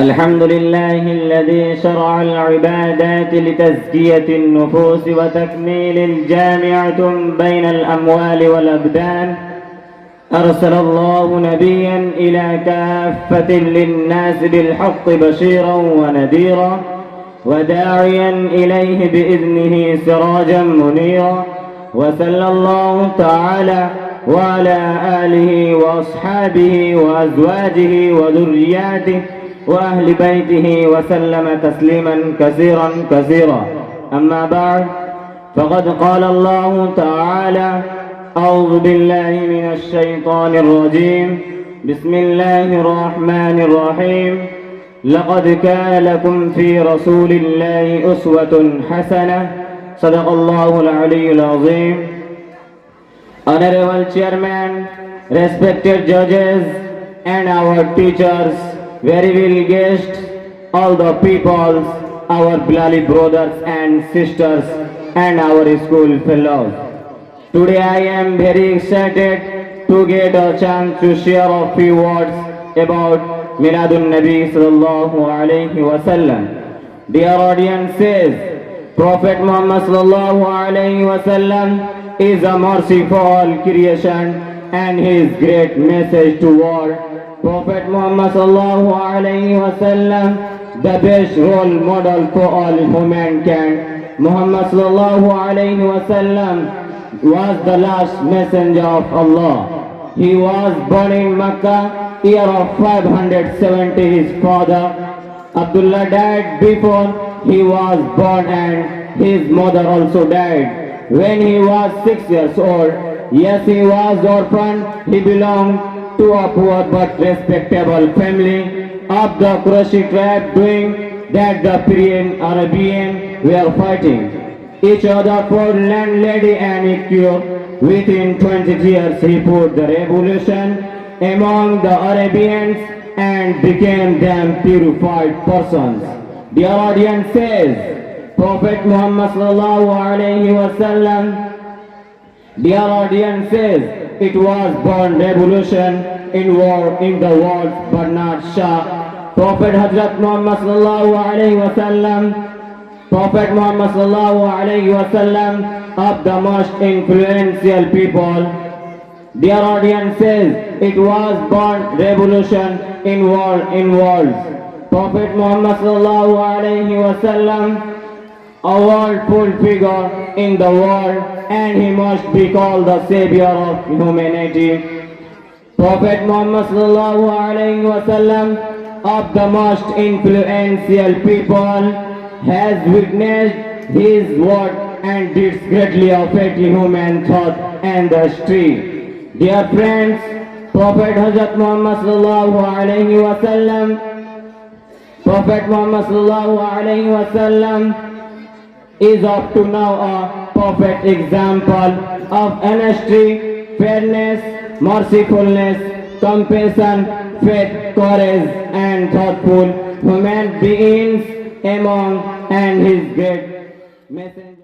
الحمد لله الذي شرع العبادات لتزكية النفوس وتكميل الجامعة بين الأموال والأبدان. أرسل الله نبيا إلى كافة للناس بالحق بشيرا ونذيرا وداعيا إليه بإذنه سراجا منيرا. وصلى الله تعالى وعلى آله وأصحابه وأزواجه وذرياته وأهل بيته وسلم تسليما كثيرا كثيرا. أما بعد، فقد قال الله تعالى: أعوذ بالله من الشيطان الرجيم. بسم الله الرحمن الرحيم. لقد كان لكم في رسول الله أسوة حسنة. صدق الله العلي العظيم. Honorable Chairman, respected judges and our teachers, very well guests, all the peoples, our beloved brothers and sisters, and our school fellows. Today I am very excited to get a chance to share a few words about Miladun Nabi sallallahu alayhi wa sallam. Dear audiences, Prophet Muhammad sallallahu alayhi wa sallam is a mercy for all creation and his great message to world. Prophet Muhammad sallallahu alayhi wa sallam, the best role model for all humankind. Muhammad sallallahu alayhi wa sallam was the last messenger of Allah. He was born in Mecca, year of 570. His father Abdullah died before he was born, and his mother also died when he was 6 years old. Yes, he was orphan. He belonged to a poor but respectable family of the Qurayshi tribe, doing that the Arabian were fighting each other for land, lady and equal. Within 20 years he put the revolution among the Arabians and became them purified persons. The audience says, Prophet Muhammad sallallahu alayhi wa sallam, dear audience says, it was born revolution in war in the world, but not Shah. Prophet Hazrat Muhammad sallallahu alayhi wa sallam, Prophet Muhammad sallallahu alayhi wa sallam, of the most influential people. Dear audience says, it was born revolution in worlds. Prophet Muhammad sallallahu alayhi wa sallam, a worldful figure in the world, and he must be called the savior of humanity. Prophet Muhammad sallallahu alayhi wa sallam, of the most influential people, has witnessed his word and deeds greatly affect human thought and the history. Dear friends, Prophet Hazrat Muhammad sallallahu alayhi wa sallam, Prophet Muhammad sallallahu alayhi wa sallam is up to now a perfect example of honesty, fairness, mercifulness, compassion, faith, courage, and thoughtful human beings among and his great messenger.